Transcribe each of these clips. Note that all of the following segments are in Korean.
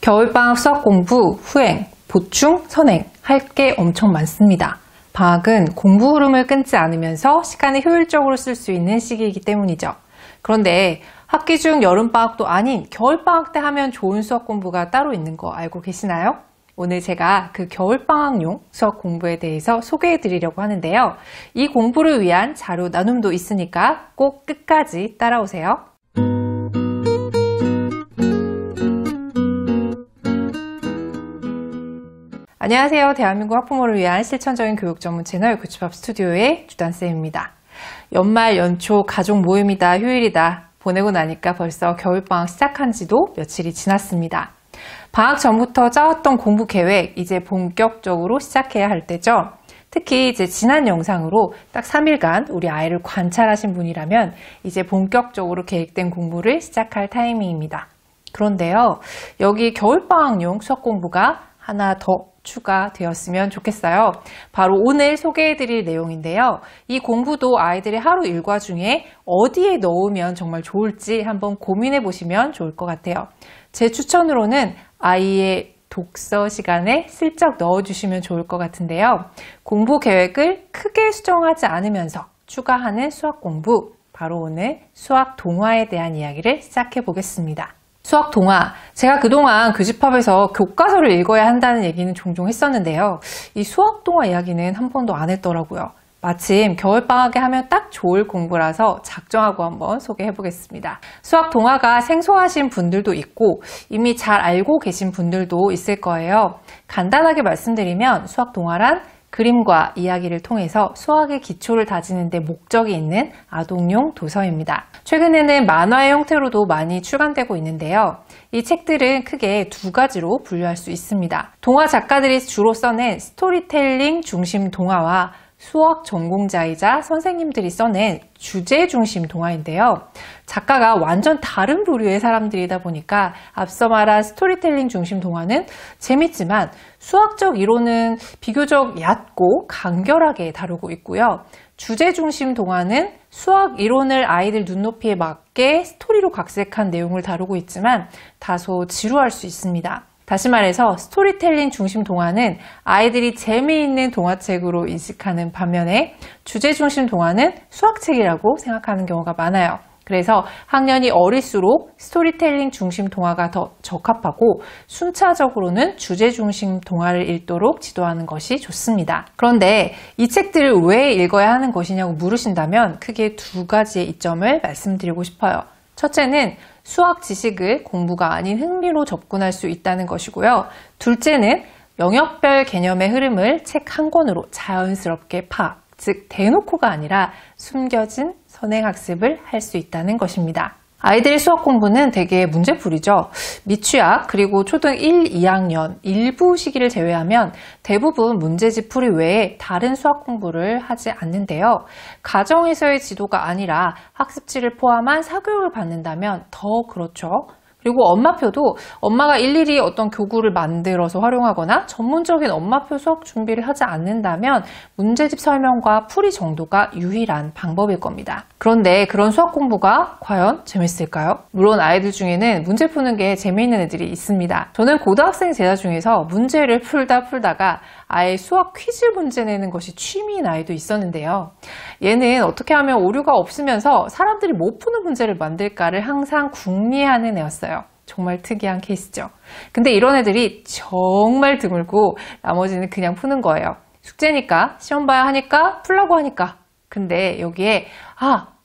겨울방학 수학 공부, 후행, 보충, 선행 할 게 엄청 많습니다. 방학은 공부 흐름을 끊지 않으면서 시간을 효율적으로 쓸 수 있는 시기이기 때문이죠. 그런데 학기 중 여름방학도 아닌 겨울방학 때 하면 좋은 수학 공부가 따로 있는 거 알고 계시나요? 오늘 제가 그 겨울방학용 수학 공부에 대해서 소개해 드리려고 하는데요. 이 공부를 위한 자료 나눔도 있으니까 꼭 끝까지 따라오세요. 안녕하세요. 대한민국 학부모를 위한 실천적인 교육 전문 채널 교집합 스튜디오의 주단쌤입니다. 연말 연초 가족 모임이다 휴일이다 보내고 나니까 벌써 겨울방학 시작한 지도 며칠이 지났습니다. 방학 전부터 짜왔던 공부 계획 이제 본격적으로 시작해야 할 때죠. 특히 이제 지난 영상으로 딱 3일간 우리 아이를 관찰하신 분이라면 이제 본격적으로 계획된 공부를 시작할 타이밍입니다. 그런데요, 여기 겨울방학용 수학 공부가 하나 더 추가되었으면 좋겠어요. 바로 오늘 소개해드릴 내용인데요. 이 공부도 아이들의 하루 일과 중에 어디에 넣으면 정말 좋을지 한번 고민해 보시면 좋을 것 같아요. 제 추천으로는 아이의 독서 시간에 슬쩍 넣어주시면 좋을 것 같은데요. 공부 계획을 크게 수정하지 않으면서 추가하는 수학 공부, 바로 오늘 수학 동화에 대한 이야기를 시작해 보겠습니다. 수학 동화, 제가 그동안 교집합에서 교과서를 읽어야 한다는 얘기는 종종 했었는데요. 이 수학 동화 이야기는 한 번도 안 했더라고요. 마침 겨울방학에 하면 딱 좋을 공부라서 작정하고 한번 소개해 보겠습니다. 수학 동화가 생소하신 분들도 있고 이미 잘 알고 계신 분들도 있을 거예요. 간단하게 말씀드리면 수학 동화란 그림과 이야기를 통해서 수학의 기초를 다지는 데 목적이 있는 아동용 도서입니다. 최근에는 만화의 형태로도 많이 출간되고 있는데요. 이 책들은 크게 두 가지로 분류할 수 있습니다. 동화 작가들이 주로 써낸 스토리텔링 중심 동화와 수학 전공자이자 선생님들이 써낸 주제 중심 동화인데요. 작가가 완전 다른 부류의 사람들이다 보니까 앞서 말한 스토리텔링 중심 동화는 재밌지만 수학적 이론은 비교적 얕고 간결하게 다루고 있고요. 주제 중심 동화는 수학 이론을 아이들 눈높이에 맞게 스토리로 각색한 내용을 다루고 있지만 다소 지루할 수 있습니다. 다시 말해서 스토리텔링 중심 동화는 아이들이 재미있는 동화책으로 인식하는 반면에 주제 중심 동화는 수학책이라고 생각하는 경우가 많아요. 그래서 학년이 어릴수록 스토리텔링 중심 동화가 더 적합하고 순차적으로는 주제 중심 동화를 읽도록 지도하는 것이 좋습니다. 그런데 이 책들을 왜 읽어야 하는 것이냐고 물으신다면 크게 두 가지의 이점을 말씀드리고 싶어요. 첫째는 수학 지식을 공부가 아닌 흥미로 접근할 수 있다는 것이고요. 둘째는 영역별 개념의 흐름을 책 한 권으로 자연스럽게 즉 대놓고가 아니라 숨겨진 선행학습을 할 수 있다는 것입니다. 아이들의 수학 공부는 되게 문제풀이죠. 미취학 그리고 초등 1, 2학년 일부 시기를 제외하면 대부분 문제집 풀이 외에 다른 수학 공부를 하지 않는데요. 가정에서의 지도가 아니라 학습지를 포함한 사교육을 받는다면 더 그렇죠. 그리고 엄마표도 엄마가 일일이 어떤 교구를 만들어서 활용하거나 전문적인 엄마표 수학 준비를 하지 않는다면 문제집 설명과 풀이 정도가 유일한 방법일 겁니다. 그런데 그런 수학 공부가 과연 재밌을까요? 물론 아이들 중에는 문제 푸는 게 재미있는 애들이 있습니다. 저는 고등학생 제자 중에서 문제를 풀다가 아예 수학 퀴즈 문제 내는 것이 취미인 아이도 있었는데요. 얘는 어떻게 하면 오류가 없으면서 사람들이 못 푸는 문제를 만들까를 항상 궁리하는 애였어요. 정말 특이한 케이스죠. 근데 이런 애들이 정말 드물고 나머지는 그냥 푸는 거예요. 숙제니까 시험 봐야 하니까 풀라고 하니까. 근데 여기에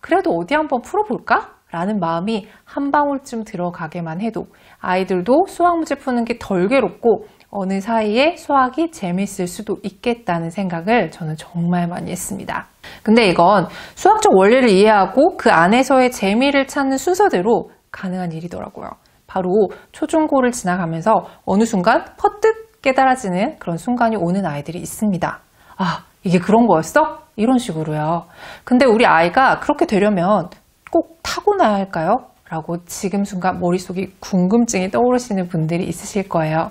그래도 어디 한번 풀어볼까? 라는 마음이 한 방울쯤 들어가게만 해도 아이들도 수학 문제 푸는 게 덜 괴롭고 어느 사이에 수학이 재밌을 수도 있겠다는 생각을 저는 정말 많이 했습니다. 근데 이건 수학적 원리를 이해하고 그 안에서의 재미를 찾는 순서대로 가능한 일이더라고요. 바로 초중고를 지나가면서 어느 순간 퍼뜩 깨달아지는 그런 순간이 오는 아이들이 있습니다. 이게 그런 거였어? 이런 식으로요. 근데 우리 아이가 그렇게 되려면 꼭 타고나야 할까요? 라고 지금 순간 머릿속에 궁금증이 떠오르시는 분들이 있으실 거예요.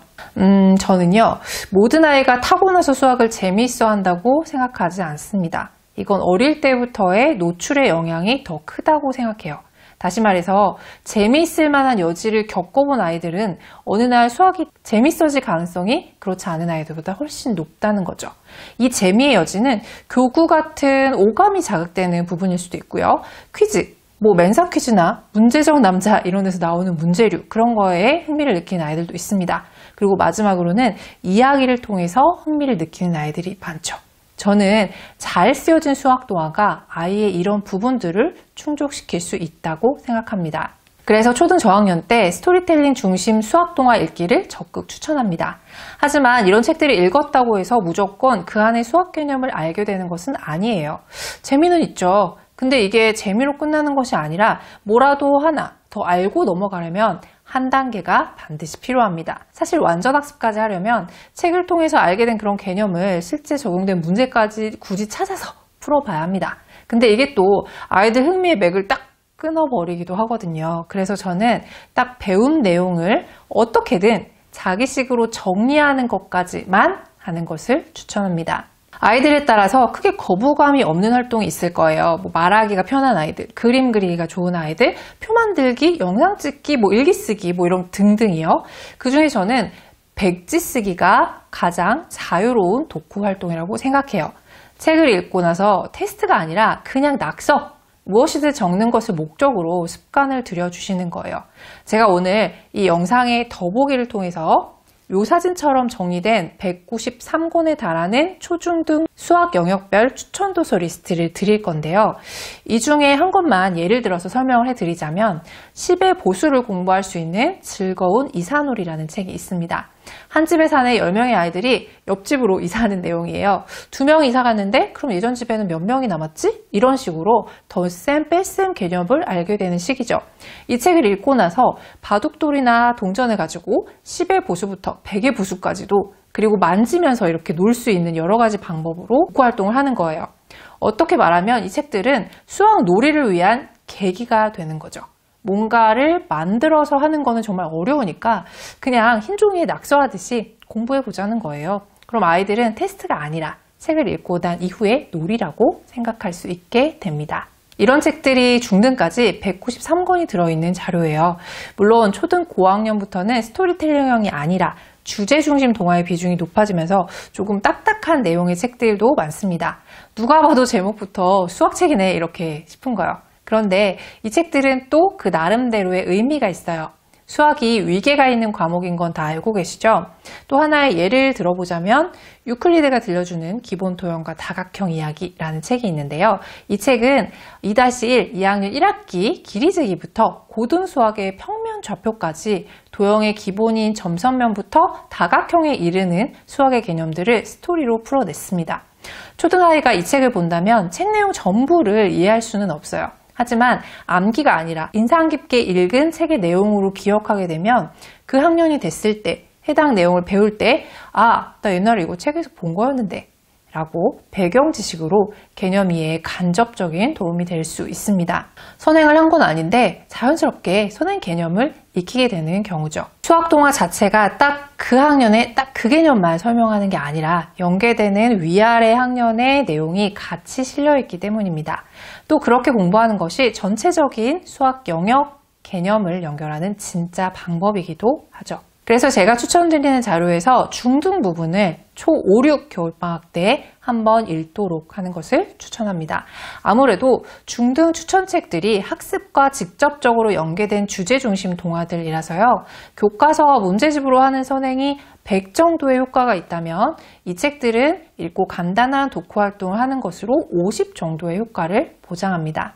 저는요, 모든 아이가 타고나서 수학을 재미있어 한다고 생각하지 않습니다. 이건 어릴 때부터의 노출의 영향이 더 크다고 생각해요. 다시 말해서 재미있을 만한 여지를 겪어본 아이들은 어느 날 수학이 재밌어질 가능성이 그렇지 않은 아이들보다 훨씬 높다는 거죠. 이 재미의 여지는 교구 같은 오감이 자극되는 부분일 수도 있고요. 퀴즈, 멘사 퀴즈나 문제적 남자 이런 데서 나오는 문제류 그런 거에 흥미를 느끼는 아이들도 있습니다. 그리고 마지막으로는 이야기를 통해서 흥미를 느끼는 아이들이 많죠. 저는 잘 쓰여진 수학 동화가 아이의 이런 부분들을 충족시킬 수 있다고 생각합니다. 그래서 초등 저학년 때 스토리텔링 중심 수학 동화 읽기를 적극 추천합니다. 하지만 이런 책들을 읽었다고 해서 무조건 그 안에 수학 개념을 알게 되는 것은 아니에요. 재미는 있죠. 근데 이게 재미로 끝나는 것이 아니라 뭐라도 하나 더 알고 넘어가려면 한 단계가 반드시 필요합니다. 사실 완전 학습까지 하려면 책을 통해서 알게 된 그런 개념을 실제 적용된 문제까지 굳이 찾아서 풀어봐야 합니다. 근데 이게 또 아이들 흥미의 맥을 딱 끊어버리기도 하거든요. 그래서 저는 딱 배운 내용을 어떻게든 자기식으로 정리하는 것까지만 하는 것을 추천합니다. 아이들에 따라서 크게 거부감이 없는 활동이 있을 거예요. 말하기가 편한 아이들, 그림 그리기가 좋은 아이들, 표 만들기, 영상 찍기, 일기 쓰기, 이런 등등이요. 그 중에 저는 백지 쓰기가 가장 자유로운 독후 활동이라고 생각해요. 책을 읽고 나서 테스트가 아니라 그냥 낙서, 무엇이든 적는 것을 목적으로 습관을 들여주시는 거예요. 제가 오늘 이 영상의 더보기를 통해서 요 사진처럼 정리된 193권에 달하는 초중등 수학 영역별 추천 도서 리스트를 드릴 건데요. 이 중에 한 권만 예를 들어서 설명을 해드리자면 10의 보수를 공부할 수 있는 즐거운 이사놀이라는 책이 있습니다. 한 집에 사는 10명의 아이들이 옆집으로 이사하는 내용이에요. 2명 이사 갔는데 그럼 예전 집에는 몇 명이 남았지? 이런 식으로 덧셈 뺄셈 개념을 알게 되는 시기죠. 이 책을 읽고 나서 바둑돌이나 동전을 가지고 10의 보수부터 100의 보수까지도 그리고 만지면서 이렇게 놀 수 있는 여러 가지 방법으로 독후 활동을 하는 거예요. 어떻게 말하면 이 책들은 수학 놀이를 위한 계기가 되는 거죠. 뭔가를 만들어서 하는 거는 정말 어려우니까 그냥 흰 종이에 낙서하듯이 공부해보자는 거예요. 그럼 아이들은 테스트가 아니라 책을 읽고 난 이후에 놀이라고 생각할 수 있게 됩니다. 이런 책들이 중등까지 193권이 들어있는 자료예요. 물론 초등 고학년부터는 스토리텔링형이 아니라 주제 중심 동화의 비중이 높아지면서 조금 딱딱한 내용의 책들도 많습니다. 누가 봐도 제목부터 수학책이네 이렇게 싶은 거예요. 그런데 이 책들은 또 그 나름대로의 의미가 있어요. 수학이 위계가 있는 과목인 건 다 알고 계시죠? 또 하나의 예를 들어보자면 유클리드가 들려주는 기본 도형과 다각형 이야기라는 책이 있는데요. 이 책은 2-1 2학년 1학기 길이재기부터 고등수학의 평면 좌표까지 도형의 기본인 점선면부터 다각형에 이르는 수학의 개념들을 스토리로 풀어냈습니다. 초등아이가 이 책을 본다면 책 내용 전부를 이해할 수는 없어요. 하지만 암기가 아니라 인상 깊게 읽은 책의 내용으로 기억하게 되면 그 학년이 됐을 때 해당 내용을 배울 때 나 옛날에 이거 책에서 본 거였는데 라고 배경 지식으로 개념 이해에 간접적인 도움이 될 수 있습니다. 선행을 한 건 아닌데 자연스럽게 선행 개념을 익히게 되는 경우죠. 수학 동화 자체가 딱 그 학년에 딱 그 개념만 설명하는 게 아니라 연계되는 위아래 학년의 내용이 같이 실려 있기 때문입니다. 또 그렇게 공부하는 것이 전체적인 수학 영역 개념을 연결하는 진짜 방법이기도 하죠. 그래서 제가 추천드리는 자료에서 중등 부분을 초5, 6 겨울방학 때 한번 읽도록 하는 것을 추천합니다. 아무래도 중등 추천책들이 학습과 직접적으로 연계된 주제 중심 동화들이라서요. 교과서 문제집으로 하는 선행이 100 정도의 효과가 있다면 이 책들은 읽고 간단한 독후 활동을 하는 것으로 50 정도의 효과를 보장합니다.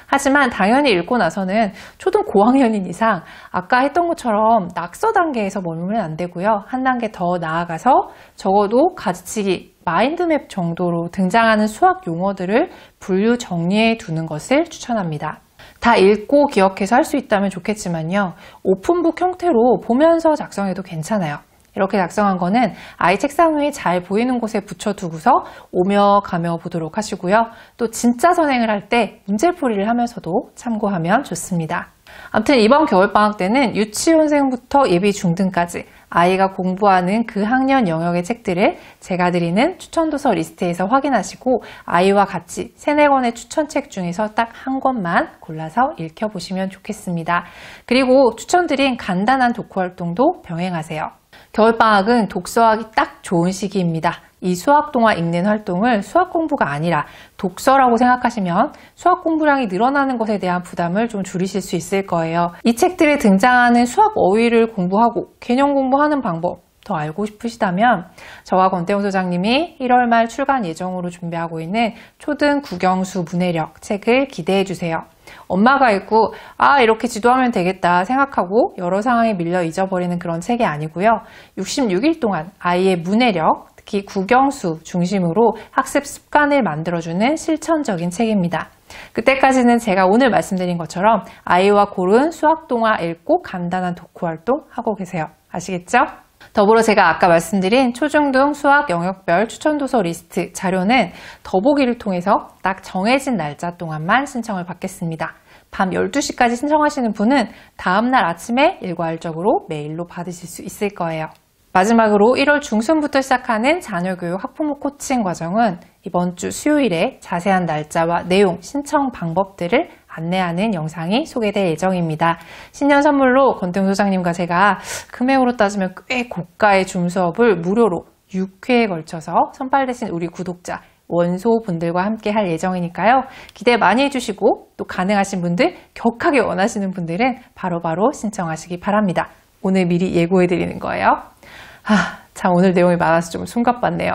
하지만 당연히 읽고 나서는 초등 고학년인 이상 아까 했던 것처럼 낙서 단계에서 머물면 안 되고요. 한 단계 더 나아가서 적어도 가지치기, 마인드맵 정도로 등장하는 수학 용어들을 분류 정리해 두는 것을 추천합니다. 다 읽고 기억해서 할 수 있다면 좋겠지만요. 오픈북 형태로 보면서 작성해도 괜찮아요. 이렇게 작성한 거는 아이 책상 위에 잘 보이는 곳에 붙여두고서 오며 가며 보도록 하시고요. 또 진짜 선행을 할 때 문제풀이를 하면서도 참고하면 좋습니다. 아무튼 이번 겨울방학 때는 유치원생부터 예비 중등까지 아이가 공부하는 그 학년 영역의 책들을 제가 드리는 추천도서 리스트에서 확인하시고 아이와 같이 3-4권의 추천책 중에서 딱 한 권만 골라서 읽혀보시면 좋겠습니다. 그리고 추천드린 간단한 독후활동도 병행하세요. 겨울방학은 독서하기 딱 좋은 시기입니다. 이 수학동화 읽는 활동을 수학 공부가 아니라 독서라고 생각하시면 수학 공부량이 늘어나는 것에 대한 부담을 좀 줄이실 수 있을 거예요. 이 책들에 등장하는 수학 어휘를 공부하고 개념 공부하는 방법 더 알고 싶으시다면 저와 권태웅 소장님이 1월 말 출간 예정으로 준비하고 있는 초등 국영수 문해력 책을 기대해 주세요. 엄마가 읽고 이렇게 지도하면 되겠다 생각하고 여러 상황에 밀려 잊어버리는 그런 책이 아니고요. 66일 동안 아이의 문해력, 특히 국영수 중심으로 학습 습관을 만들어주는 실천적인 책입니다. 그때까지는 제가 오늘 말씀드린 것처럼 아이와 고른 수학 동화 읽고 간단한 독후 활동 하고 계세요. 아시겠죠? 더불어 제가 아까 말씀드린 초중등 수학 영역별 추천도서 리스트 자료는 더보기를 통해서 딱 정해진 날짜 동안만 신청을 받겠습니다. 밤 12시까지 신청하시는 분은 다음날 아침에 일괄적으로 메일로 받으실 수 있을 거예요. 마지막으로 1월 중순부터 시작하는 자녀교육 학부모 코칭 과정은 이번 주 수요일에 자세한 날짜와 내용, 신청 방법들을 안내하는 영상이 소개될 예정입니다. 신년 선물로 권태웅 소장님과 제가 금액으로 따지면 꽤 고가의 줌 수업을 무료로 6회에 걸쳐서 선발되신 우리 구독자, 원소분들과 함께 할 예정이니까요. 기대 많이 해주시고 또 가능하신 분들, 격하게 원하시는 분들은 바로바로 신청하시기 바랍니다. 오늘 미리 예고해드리는 거예요. 참 오늘 내용이 많아서 좀 숨갑봤네요.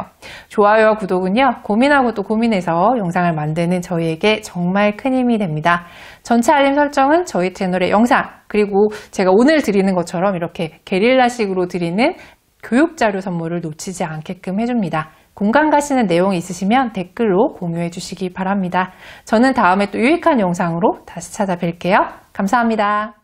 좋아요와 구독은요, 고민하고 또 고민해서 영상을 만드는 저희에게 정말 큰 힘이 됩니다. 전체 알림 설정은 저희 채널의 영상, 그리고 제가 오늘 드리는 것처럼 이렇게 게릴라식으로 드리는 교육자료 선물을 놓치지 않게끔 해줍니다. 공감 가시는 내용이 있으시면 댓글로 공유해 주시기 바랍니다. 저는 다음에 또 유익한 영상으로 다시 찾아뵐게요. 감사합니다.